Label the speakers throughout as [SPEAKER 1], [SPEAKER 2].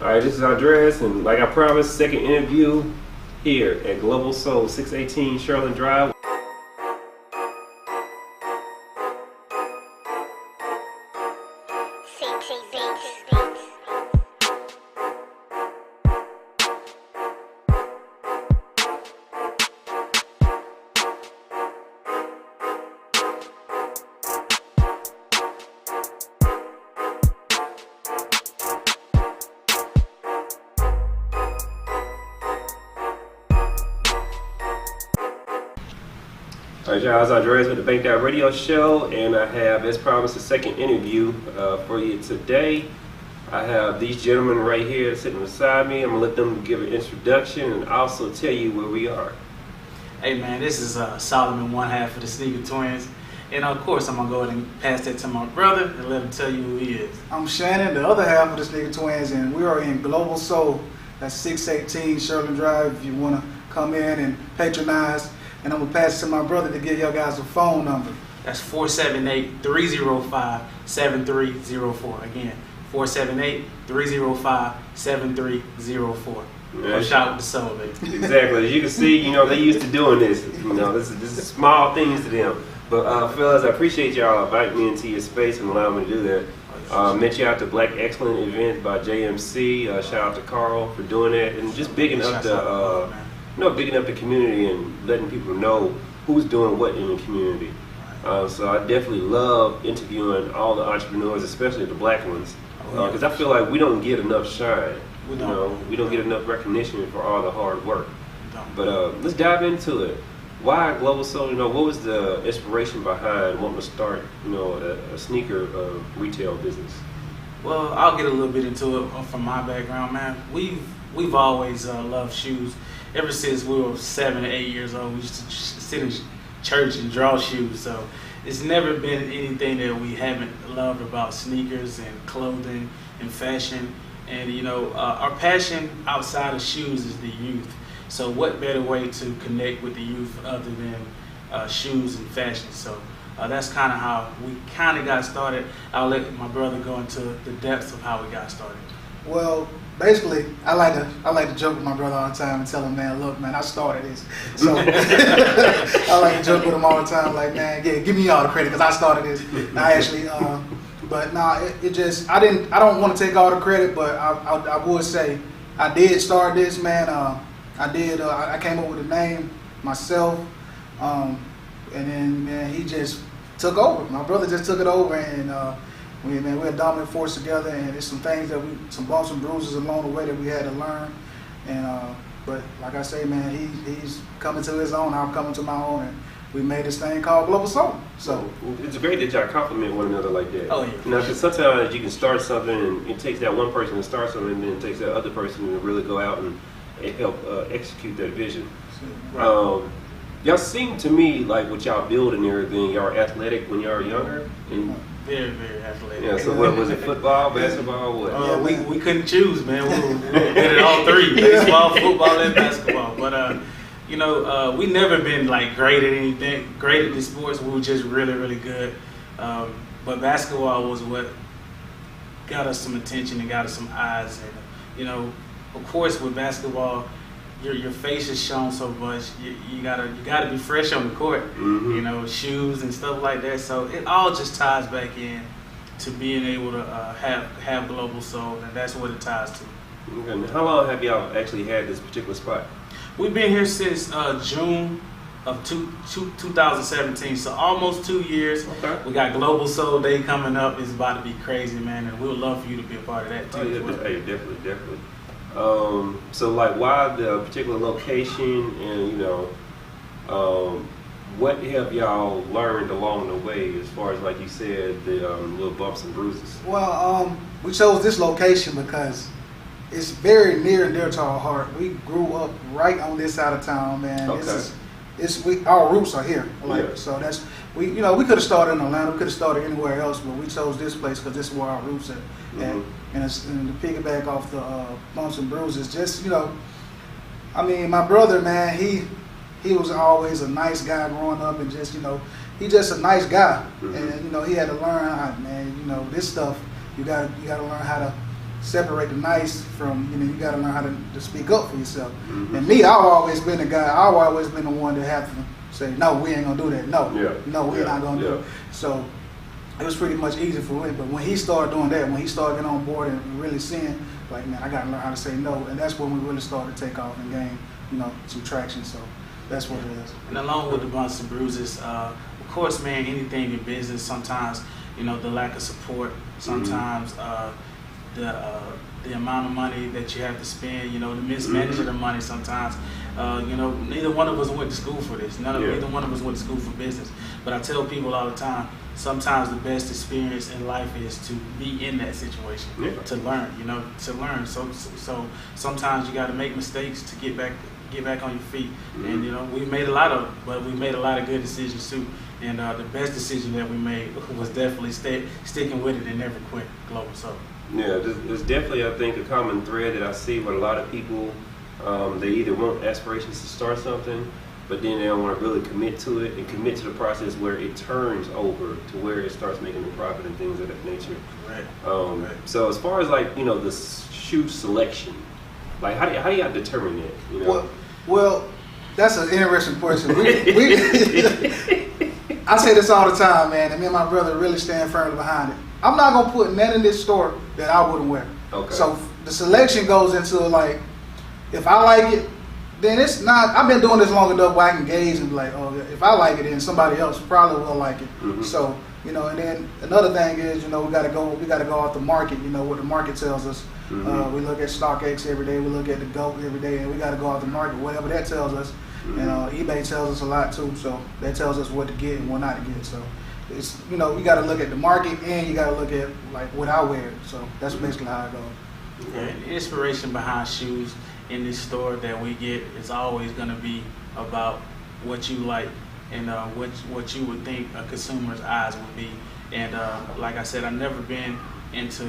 [SPEAKER 1] All right, this is Andres, and like I promised, second interview here at Global Soul, 618 Shurling Drive. All right, y'all, it's Andres with the Banked Out Radio Show, and I have, as promised, a second interview for you today. I have these gentlemen right here sitting beside me. I'm going to let them give an introduction and also tell you where we are.
[SPEAKER 2] Hey, man, this is Solomon, one half of the Sneaker Twins. And, of course, I'm going to go ahead and pass that to my brother and let him tell you who he is.
[SPEAKER 3] I'm Shannon, the other half of the Sneaker Twins, and we are in Global Soul. That's 618 Shurling Drive if you want to come in and patronize. And I'm going to pass it to my brother to give y'all guys a phone number.
[SPEAKER 2] That's 478-305-7304. Again, 478-305-7304. One shot with the soul, baby.
[SPEAKER 1] Exactly. As you can see, they used to doing this. This is small things to them. But fellas, I appreciate y'all inviting me into your space and allowing me to do that. Met you out the Black Excellent event by JMC. Shout out to Carl for doing that and just bigging up bigging up the community and letting people know who's doing what in the community. So I definitely love interviewing all the entrepreneurs, especially the black ones, because I feel like we don't get enough shine. We don't get enough recognition for all the hard work. But let's dive into it. Why Global Soul? What was the inspiration behind wanting to start, a sneaker retail business?
[SPEAKER 2] Well, I'll get a little bit into it from my background, man. We've always loved shoes. Ever since we were 7 or 8 years old, we used to sit in church and draw shoes. So it's never been anything that we haven't loved about sneakers and clothing and fashion. And our passion outside of shoes is the youth. So what better way to connect with the youth other than shoes and fashion? So that's kind of how we kind of got started. I'll let my brother go into the depths of how we got started.
[SPEAKER 3] Well, basically, I like to joke with my brother all the time and tell him, man, look, man, I started this. So I like to joke with him all the time, like, man, yeah, give me all the credit because I started this. I actually, but nah, it just I don't want to take all the credit, but I would say I did start this, man. I came up with a name myself, and then man, he just took over. My brother just took it over, and we're a dominant force together, and there's some things some bumps and bruises along the way that we had to learn. And but like I say, man, he's coming to his own. I'm coming to my own, and we made this thing called Global Soul. So
[SPEAKER 1] it's great that y'all compliment one another like that.
[SPEAKER 2] Oh yeah.
[SPEAKER 1] Because sometimes you can start something, and it takes that one person to start something, and then it takes that other person to really go out and help execute that vision.
[SPEAKER 2] Right.
[SPEAKER 1] Y'all seem to me like what y'all build and everything. Y'all are athletic when y'all are younger. And
[SPEAKER 2] very, very athletic.
[SPEAKER 1] yeah. So what was it? Football, basketball, what?
[SPEAKER 2] We couldn't choose, man. We were good at all three: baseball, football, and basketball. But we never been like great at anything, great at the sports. We were just really, really good. But basketball was what got us some attention and got us some eyes. And of course, with basketball, your face is shown so much. You gotta be fresh on the court.
[SPEAKER 1] Mm-hmm.
[SPEAKER 2] Shoes and stuff like that. So it all just ties back in to being able to have Global Soul, and that's what it ties to.
[SPEAKER 1] Okay. How long have y'all actually had this particular spot?
[SPEAKER 2] We've been here since June of 2017, so almost 2 years.
[SPEAKER 1] Okay.
[SPEAKER 2] We got Global Soul Day coming up. It's about to be crazy, man, and we would love for you to be a part of that too.
[SPEAKER 1] Oh, yeah, hey, definitely. So like, why the particular location, and what have y'all learned along the way as far as, like you said, the little bumps and bruises?
[SPEAKER 3] Well, we chose this location because it's very near and dear to our heart. We grew up right on this side of town, man.
[SPEAKER 1] Okay.
[SPEAKER 3] Our roots are here.
[SPEAKER 1] Yeah.
[SPEAKER 3] So that's we could have started in Atlanta, we could have started anywhere else, but we chose this place because this is where our roots are.
[SPEAKER 1] Mm-hmm.
[SPEAKER 3] And to piggyback off the bumps and bruises, just my brother, man, he was always a nice guy growing up, and just he's just a nice guy. Mm-hmm. And he had to learn how, man, this stuff you gotta learn how separate the nice from, you got to learn how to speak up for yourself. And me, I've always been the guy, I've always been the one that have to say, no, we ain't going to do that. No, we're not going to do it. So it was pretty much easy for me. But when he started doing that, when he started getting on board and really seeing, like, man, I got to learn how to say no. And that's when we really started to take off and gain, some traction. So that's what it is.
[SPEAKER 2] And along with the bumps and bruises, of course, man, anything in business, sometimes, the lack of support, sometimes the amount of money that you have to spend, the mismanagement of money sometimes. Neither one of us went to school for this. Neither one of us went to school for business. But I tell people all the time, sometimes the best experience in life is to be in that situation, to learn, to learn. So sometimes you got to make mistakes to get back on your feet. And we made a lot of good decisions too. And the best decision that we made was definitely sticking with it and never quit Global Soap.
[SPEAKER 1] Yeah, there's definitely, I think, a common thread that I see with a lot of people. They either want aspirations to start something, but then they don't want to really commit to it and commit to the process where it turns over to where it starts making a profit and things of that nature.
[SPEAKER 3] Right.
[SPEAKER 1] So as far as the shoe selection, how do y'all determine that?
[SPEAKER 3] Well, that's an interesting question. I say this all the time, man, and me and my brother really stand firmly behind it. I'm not gonna put nothing in this store that I wouldn't wear.
[SPEAKER 1] Okay.
[SPEAKER 3] So the selection goes into if I like it, then it's not. I've been doing this long enough where I can gauge and be like, oh, if I like it, then somebody else probably will like it. So and then another thing is, we gotta go off the market. What the market tells us. We look at StockX every day. We look at the GOAT every day, and we gotta go off the market, whatever that tells us. And eBay tells us a lot too. So that tells us what to get and what not to get. So it's we got to look at the market and you got to look at what I wear. So that's basically how it goes.
[SPEAKER 2] And the inspiration behind shoes in this store that we get is always going to be about what you like and what you would think a consumer's eyes would be. And like I said, I've never been into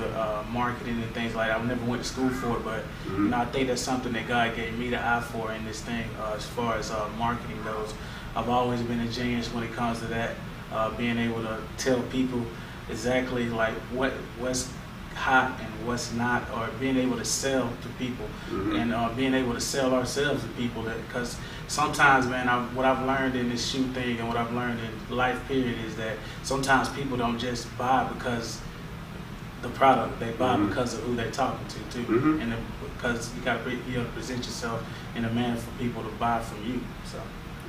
[SPEAKER 2] marketing and things like that. I never went to school for it, but I think that's something that God gave me the eye for in this thing as far as marketing goes. I've always been a genius when it comes to that, being able to tell people exactly what's hot and what's not, or being able to sell to people and being able to sell ourselves to people. Because sometimes, man, what I've learned in this shoe thing and what I've learned in life period is that sometimes people don't just buy because the product, they buy because of who they're talking to too, and because you got to be able to present yourself in a manner for people to buy from you. So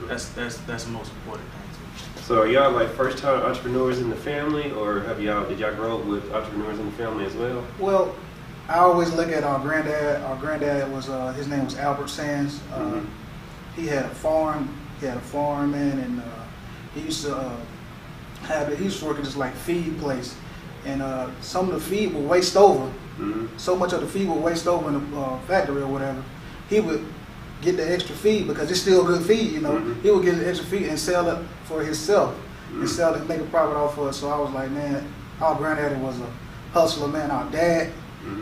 [SPEAKER 2] that's the most important thing too.
[SPEAKER 1] So are y'all first-time entrepreneurs in the family, or did y'all grow up with entrepreneurs in the family as well?
[SPEAKER 3] Well, I always look at our granddad. Our granddad was his name was Albert Sands. He had a farm. Man, and he used to he used to work at this feed place. And some of the feed would waste over. So much of the feed would waste over in the factory or whatever. He would get the extra feed because it's still good feed, He would get the extra feed and sell it for himself and sell it and make a profit off of it. So I was like, man, our granddaddy was a hustler, man. Our dad,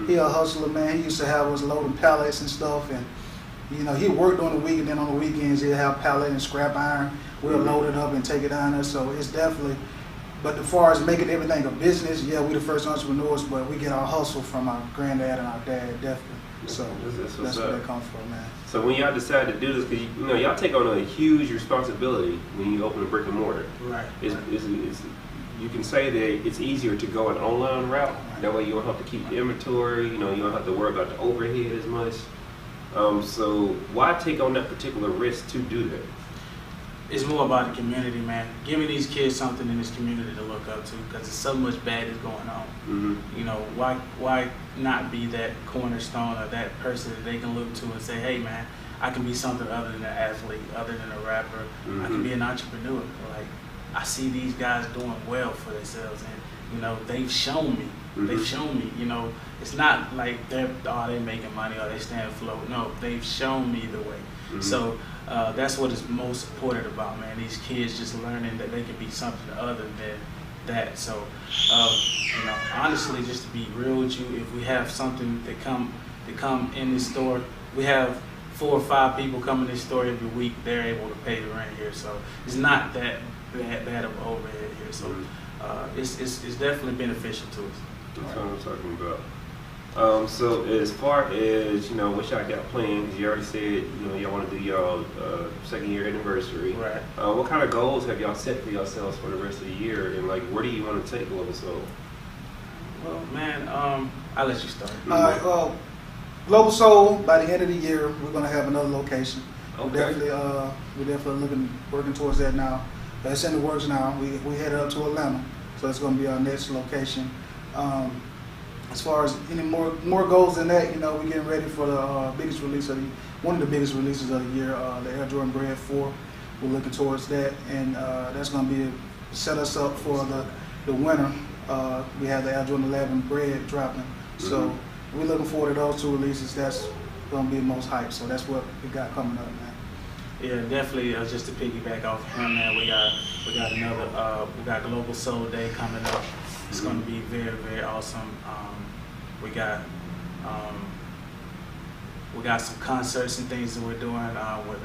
[SPEAKER 3] he a hustler, man. He used to have us loading pallets and stuff. And, he worked on the week, and then on the weekends he'd have pallet and scrap iron. We'll load it up and take it down there. So it's definitely... But as far as making everything a business, yeah, we the first entrepreneurs, but we get our hustle from our granddad and our dad, definitely. So that's where that comes from, man.
[SPEAKER 1] So when y'all decided to do this, because y'all take on a huge responsibility when you open a brick and mortar.
[SPEAKER 2] Right.
[SPEAKER 1] You can say that it's easier to go an online route. Right. That way you don't have to keep the inventory. You don't have to worry about the overhead as much. So why take on that particular risk to do that?
[SPEAKER 2] It's more about the community, man. Giving these kids something in this community to look up to, because there's so much bad is going on. Why not be that cornerstone or that person that they can look to and say, hey, man, I can be something other than an athlete, other than a rapper. I can be an entrepreneur. I see these guys doing well for themselves, and they've shown me. They've shown me. It's not like they're making money or they stand afloat. No, they've shown me the way. So that's what is most important about, man. These kids just learning that they can be something other than that. So, honestly, just to be real with you, if we have something that come in this store, we have 4 or 5 people come in this store every week. They're able to pay the rent here, so it's not that bad of overhead here. So it's definitely beneficial to us.
[SPEAKER 1] That's what I'm talking about. So as far as what y'all got planned, 'cause you already said y'all want to do y'all second year anniversary.
[SPEAKER 2] Right.
[SPEAKER 1] What kind of goals have y'all set for yourselves for the rest of the year, and like where do you want to take Global Soul?
[SPEAKER 2] Well, man, I'll let you start.
[SPEAKER 3] All right. Well, Global Soul, by the end of the year, we're going to have another location.
[SPEAKER 1] Okay.
[SPEAKER 3] We're definitely working towards that now. That's in the works now. We headed up to Atlanta, so it's going to be our next location. As far as any more goals than that, we're getting ready for the biggest release one of the biggest releases of the year, the Air Jordan Bread 4. We're looking towards that, and that's going to set us up for the winter. We have the Air Jordan 11 Bread dropping, so we're looking forward to those two releases. That's going to be the most hype. So that's what we got coming up, man.
[SPEAKER 2] Yeah, definitely. Just to piggyback off him, man, we got we got Global Soul Day coming up. It's going to be very, very awesome. We got some concerts and things that we're doing with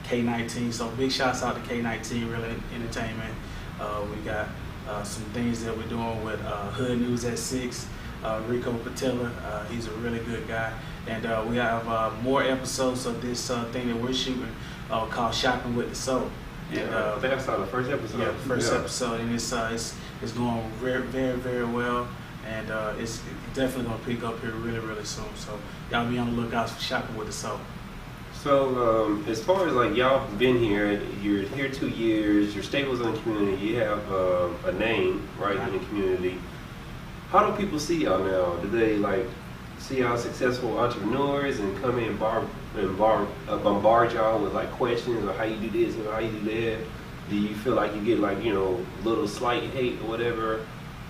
[SPEAKER 2] K19. So big shouts out to K19 Real Entertainment. We got some things that we're doing with Hood News at 6. Rico Patella, he's a really good guy. And we have more episodes of this thing that we're shooting called Shopping with the Soul. And,
[SPEAKER 1] I think I saw the first episode.
[SPEAKER 2] Yeah, the first episode, and it's going very, very, very well, and it's definitely going to pick up here really, really soon. So y'all be on the lookout for Shopping with the Soul.
[SPEAKER 1] So as far as like y'all been here, you're here 2 years. Your staples in the community. You have a name right in the community. How do people see y'all now? Do they like see y'all successful entrepreneurs and come in and bombard y'all with like questions or how you do this or how you do that? Do you feel like you get like little slight hate or whatever,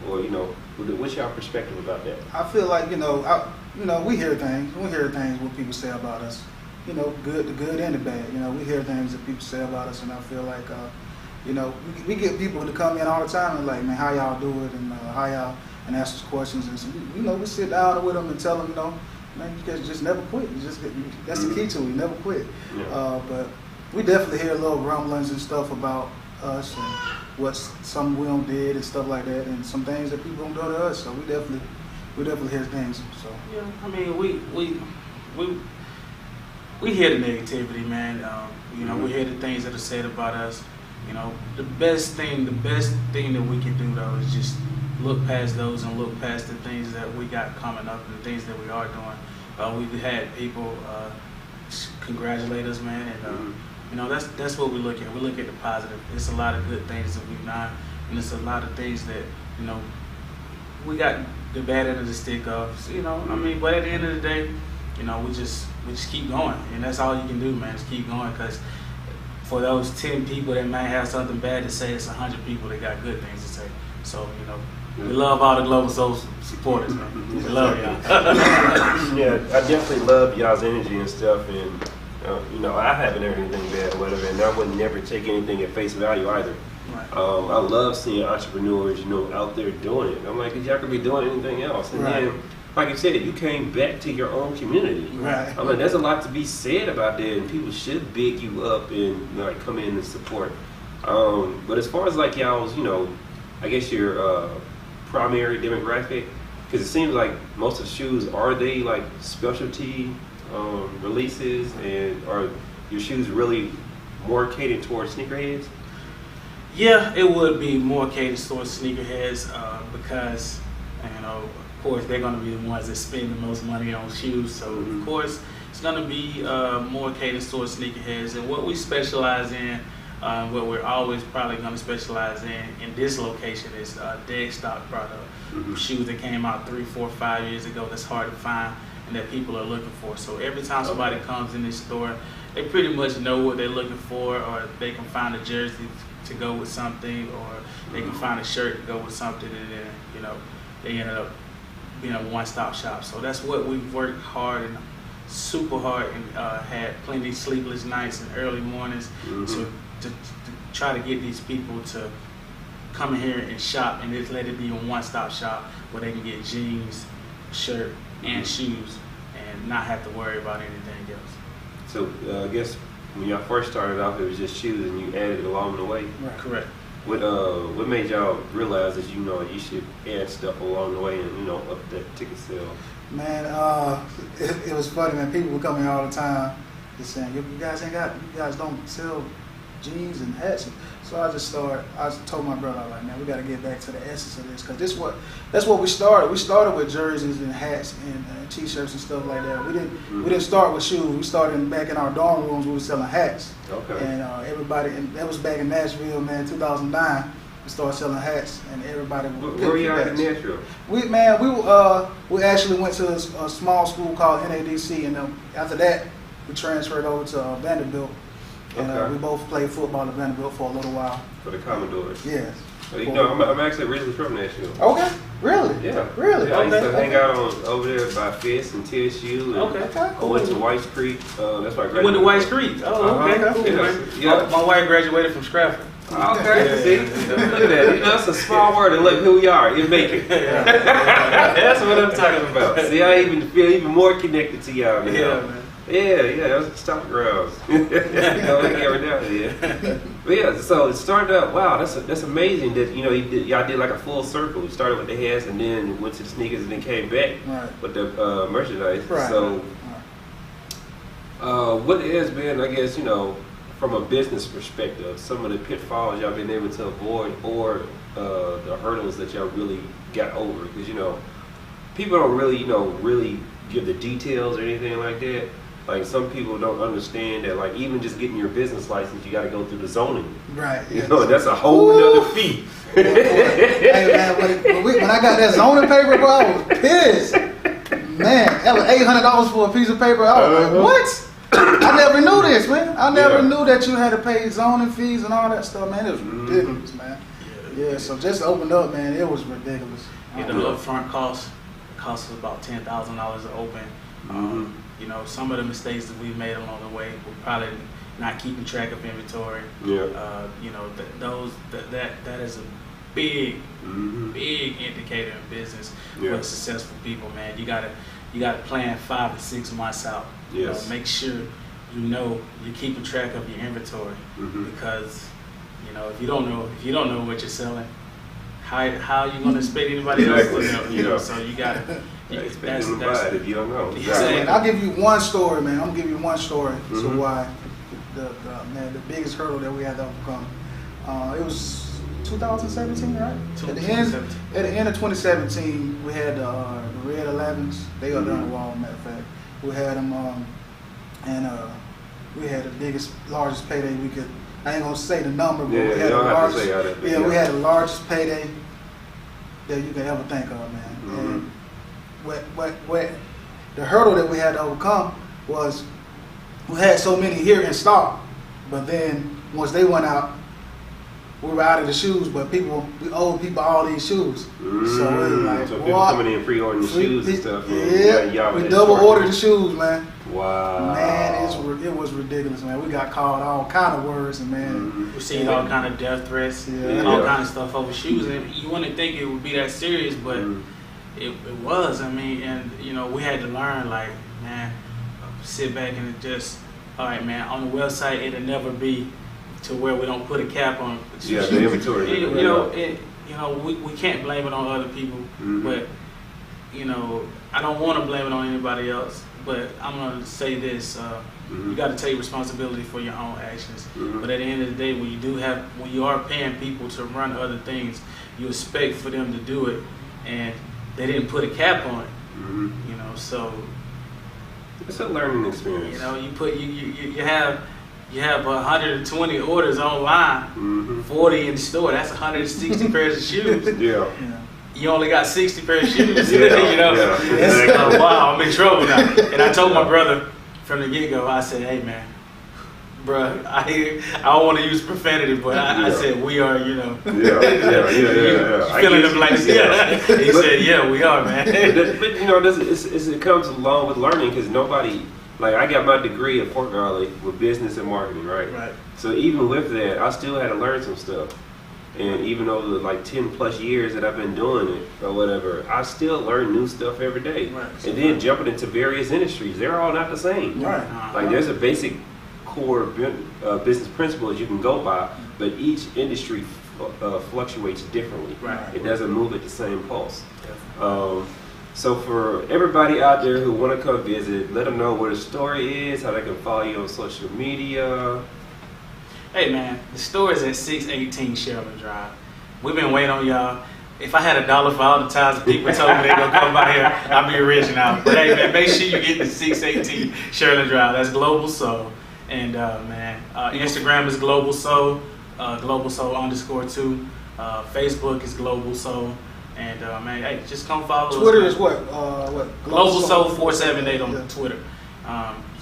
[SPEAKER 1] or what's your perspective about that?
[SPEAKER 3] I feel like we hear things. We hear things what people say about us. The good and the bad. We hear things that people say about us, and I feel like we get people to come in all the time and like, man, how y'all do it, and how y'all, and ask us questions, and so, we sit down with them and tell them, man, you guys just never quit. That's the key to it. You never quit.
[SPEAKER 1] Yeah.
[SPEAKER 3] But we definitely hear little rumblings and stuff about us and what some we don't did and stuff like that, and some things that people don't do to us. So we definitely hear things. So
[SPEAKER 2] yeah, I mean, we hear the negativity, man. We hear the things that are said about us. The best thing that we can do though is just look past those and look past the things that we got coming up and the things that we are doing. We've had people congratulate us, man, and that's what we look at. We look at the positive. It's a lot of good things that we've done, and it's a lot of things that we got the bad end of the stick of. So, I mean, but at the end of the day, we just keep going, and that's all you can do, man. Is keep going, because for those 10 people that might have something bad to say, it's 100 people that got good things to say. So we love all the Global Soul supporters, man. We love y'all.
[SPEAKER 1] Yeah, I definitely love y'all's energy and stuff, and I haven't heard anything bad or whatever, and I would never take anything at face value either.
[SPEAKER 2] Right.
[SPEAKER 1] I love seeing entrepreneurs, out there doing it. I'm like, y'all could be doing anything else, and
[SPEAKER 3] Right.
[SPEAKER 1] then, like you said, you came back to your own community.
[SPEAKER 3] Right.
[SPEAKER 1] I mean, there's a lot to be said about that, and people should big you up and like come in and support. But as far as like y'all's, I guess your primary demographic, because it seems like most of the shoes, are they like specialty releases, and are your shoes really more catered towards sneakerheads?
[SPEAKER 2] Yeah, it would be more catered towards sneakerheads because, of course, they're going to be the ones that spend the most money on shoes. So, of course, it's going to be more catered towards sneakerheads. And what we specialize in, what we're always probably going to specialize in this location is dead stock product. Shoes that came out 3, 4, 5 years ago that's hard to find and that people are looking for. So every time somebody comes in this store, they pretty much know what they're looking for, or they can find a jersey to go with something, or they can find a shirt to go with something, and then, they ended up being a one-stop shop. So that's what we've worked hard and super hard, and had plenty of sleepless nights and early mornings to try to get these people to come in here and shop, and just let it be a one-stop shop where they can get jeans, shirt, and shoes, and not have to worry about anything else.
[SPEAKER 1] So I guess when y'all first started off, it was just shoes, and you added along the way.
[SPEAKER 3] Right.
[SPEAKER 2] Correct.
[SPEAKER 1] What made y'all realize that you should add stuff along the way and up that ticket sale?
[SPEAKER 3] Man, it was funny, man. People would come in all the time just saying, you guys don't sell jeans and hats. So I told my brother, like, man, we got to get back to the essence of this, because that's what we started. We started with jerseys and hats and t-shirts and stuff like that. We didn't start with shoes. We started back in our dorm rooms. We were selling hats. Okay. And everybody, and that was back in Nashville, man, 2009. We started selling hats, and everybody.
[SPEAKER 1] Where were you at in Nashville?
[SPEAKER 3] We actually went to a small school called NADC, and after that, we transferred over to Vanderbilt. And we both played football at Vanderbilt for a little while.
[SPEAKER 1] For the Commodores.
[SPEAKER 3] Yes.
[SPEAKER 1] You know, I'm actually originally from Nashville.
[SPEAKER 3] Okay. Really?
[SPEAKER 1] Yeah.
[SPEAKER 3] Really?
[SPEAKER 1] Yeah, I used to hang out over there by Fisk and TSU. And
[SPEAKER 2] cool.
[SPEAKER 1] I went to White Creek. That's why I graduated.
[SPEAKER 2] You went to White Creek? Oh, okay. Cool, man.
[SPEAKER 1] Yeah.
[SPEAKER 2] My wife graduated from Stratford.
[SPEAKER 1] Okay, see, look at that. You know, it's a small word, and look who we are in Macon. That's what I'm talking about. See, I even feel even more connected to y'all now.
[SPEAKER 2] Yeah, man.
[SPEAKER 1] Yeah, that was the stomping grounds. Every now and then. But yeah, so it started out. Wow, that's amazing that y'all did like a full circle. You started with the hats, and then went to the sneakers, and then came back with the merchandise.
[SPEAKER 3] Right.
[SPEAKER 1] So, what has been, I guess, from a business perspective, some of the pitfalls y'all been able to avoid, or the hurdles that y'all really got over? Because people don't really give the details or anything like that. Like, some people don't understand that, like, even just getting your business license, you got to go through the zoning.
[SPEAKER 3] Right.
[SPEAKER 1] That's a whole nother fee.
[SPEAKER 3] Hey, man, when I got that zoning paper, bro, I was pissed. Man, that was $800 for a piece of paper. I was like, what? I never knew this, man. I never knew that you had to pay zoning fees and all that stuff, man. It was ridiculous, man. Yeah, so just opened up, man, it was ridiculous.
[SPEAKER 2] The upfront cost us about $10,000 to open. Some of the mistakes that we made along the way were probably not keeping track of inventory. Yeah. That is a big indicator in business for successful people, man. You gotta plan 5 to 6 months out. Yes. Make sure you're keeping track of your inventory, because if you don't know what you're selling, how are you going to expect anybody else to know? So you got to.
[SPEAKER 1] That's if you don't know.
[SPEAKER 3] Exactly. I'll give you one story, man. I'm gonna give you one story to why the biggest hurdle that we had to overcome. It was 2017, right? At the end of 2017, we had the Red 11s. They are down the wall, matter of fact. We had them, and we had the largest payday we could. I ain't gonna say the number, but we had the largest. We had the largest payday that you could ever think of, man. And what the hurdle that we had to overcome was we had so many here in stock, but then once they went out, we were out of the shoes, but we owed people all these shoes. So it was like,
[SPEAKER 1] so people coming in pre-ordering shoes and stuff.
[SPEAKER 3] Yeah, we double ordered the shoes, man.
[SPEAKER 1] Wow.
[SPEAKER 3] Man, it was ridiculous, man. We got called all kind of words, and man,
[SPEAKER 2] we seen all kind of death threats, all kind of stuff over shoes, and you wouldn't think it would be that serious, but it was. I mean, and we had to learn, like, man, sit back and just, all right, man, on the website it'll never be to where we don't put a cap on.
[SPEAKER 1] Yeah, the inventory.
[SPEAKER 2] We can't blame it on other people, but I don't want to blame it on anybody else. But I'm gonna say this: you got to take responsibility for your own actions. But at the end of the day, when you are paying people to run other things, you expect for them to do it, and they didn't put a cap on it. So
[SPEAKER 1] it's a learning experience.
[SPEAKER 2] You have 120 orders online, 40 in the store. That's 160 pairs of shoes. Yeah. You only got 60 pairs of shoes. Exactly. Oh, wow, I'm in trouble now. And I told my brother from the get-go, I said, hey, man, bro, I don't want to use profanity, but I said, we are, feeling them like, He said, yeah, we are, man.
[SPEAKER 1] But it comes along with learning, because nobody, like, I got my degree at Fort Riley with business and marketing, right? Right. So even with that, I still had to learn some stuff. And even over like 10 plus years that I've been doing it or whatever, I still learn new stuff every day. Right. And then jumping into various industries, they're all not the same. Right. Like, there's a basic core business principles you can go by, but each industry fluctuates differently. Right. It doesn't move at the same pulse. So for everybody out there who want to come visit, let them know where the store is, how they can follow you on social media.
[SPEAKER 2] Hey man, the store is at 618 Shurling Drive. We've been waiting on y'all. If I had $1 for all the times people told me they're gonna come by here, I'd be rich now. But hey man, make sure you get to 618 Shurling Drive. That's Global Soul. And Instagram is Global Soul, Global Soul _2. Facebook is Global Soul. And man, hey, just come follow us.
[SPEAKER 3] Twitter
[SPEAKER 2] man.
[SPEAKER 3] is what?
[SPEAKER 2] Global Soul 478 on Twitter.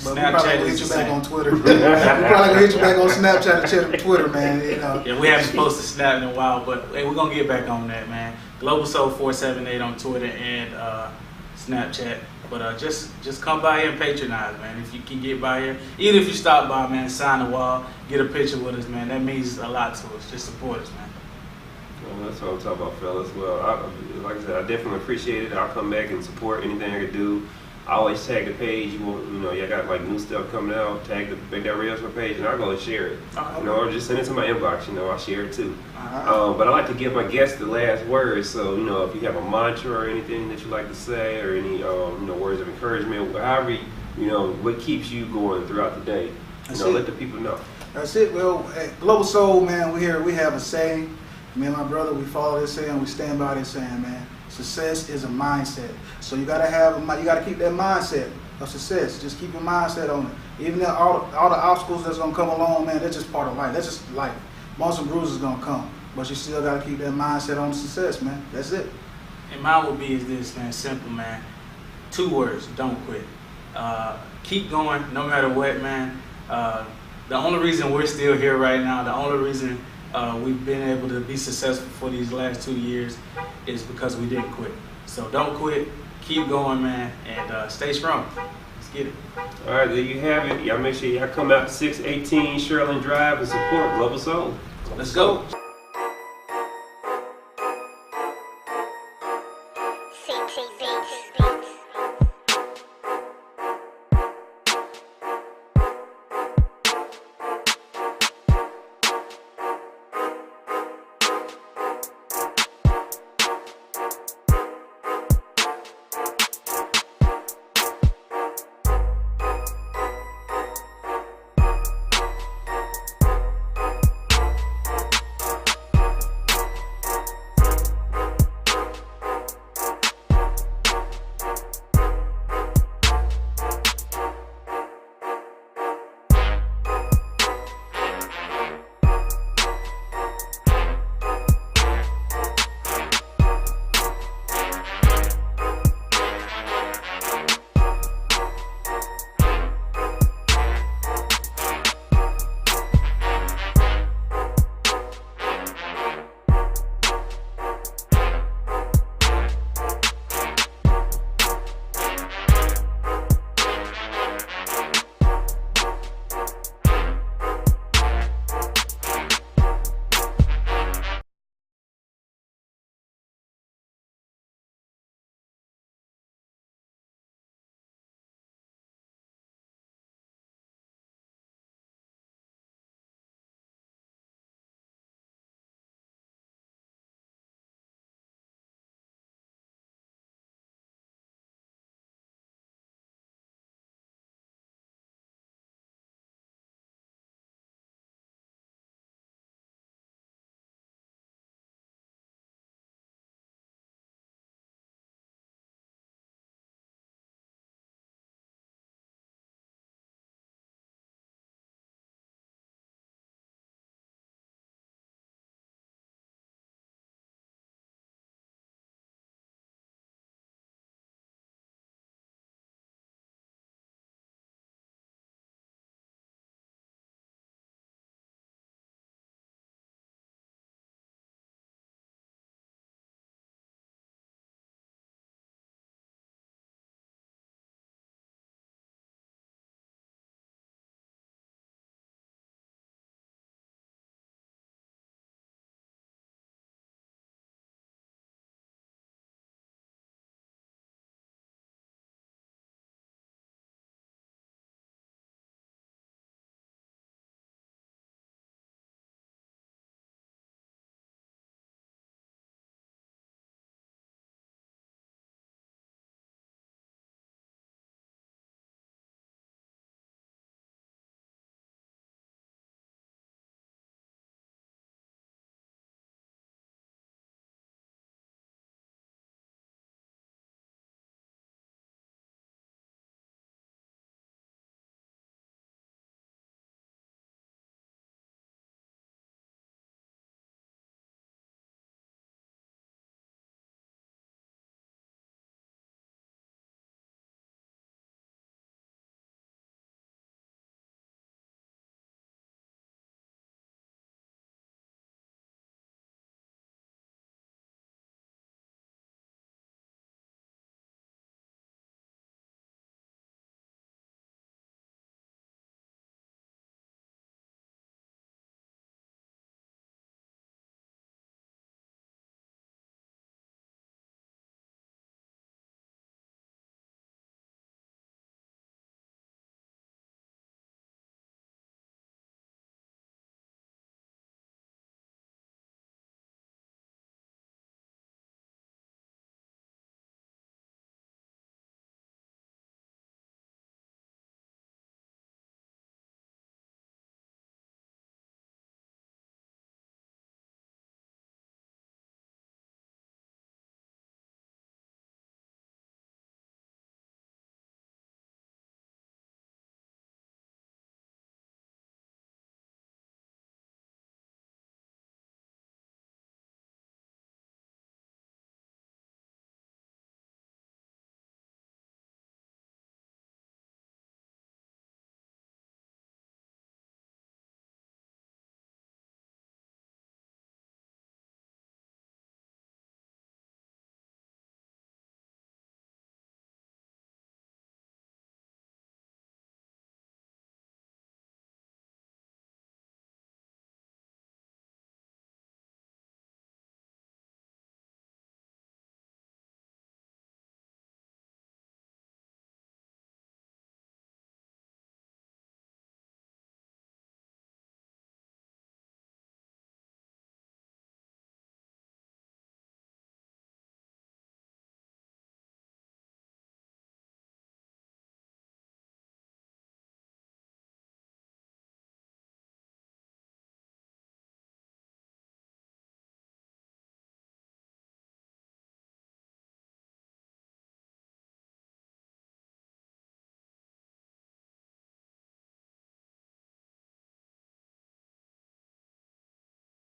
[SPEAKER 3] But we probably gonna hit you back on
[SPEAKER 2] same.
[SPEAKER 3] Twitter. We probably gonna hit you back on Snapchat and check Twitter, man. You know.
[SPEAKER 2] Yeah, we haven't posted Snap in a while, but hey, we're gonna get back on that, man. Global Soul 478 on Twitter and Snapchat. But just come by here and patronize, man. If you can get by here, even if you stop by, man, sign the wall, get a picture with us, man. That means a lot to us. Just support us, man.
[SPEAKER 1] Well, that's what I'm talking about, fellas. Well, like I said, I definitely appreciate it. I'll come back and support anything I can do. I always tag the page. Y'all got like new stuff coming out. Tag the Big That Realtor page, and I'll go and share it. Or just send it to my inbox. I'll share it too. But I like to give my guests the last word. So if you have a mantra or anything that you like to say, or any words of encouragement, however what keeps you going throughout the day, let the people know.
[SPEAKER 3] That's it. Well, at Global Soul, man, we have a saying. Me and my brother, we follow this saying. We stand by this saying, man. Success is a mindset. So you gotta keep that mindset of success. Just keep your mindset on it. Even though all the obstacles that's gonna come along, man, that's just part of life. That's just life. Bumps and bruises gonna come, but you still gotta keep that mindset on success, man. That's it.
[SPEAKER 2] And mine would be is this, man. Simple, man. 2 words: don't quit. Keep going, no matter what, man. The only reason we're still here right now, the only reason we've been able to be successful for these last 2 years is because we didn't quit. So don't quit, keep going, man, and stay strong. Let's get it.
[SPEAKER 1] All right, there you have it. Y'all make sure y'all come out to 618 Shurling Drive and support Global Soul.
[SPEAKER 2] Let's go.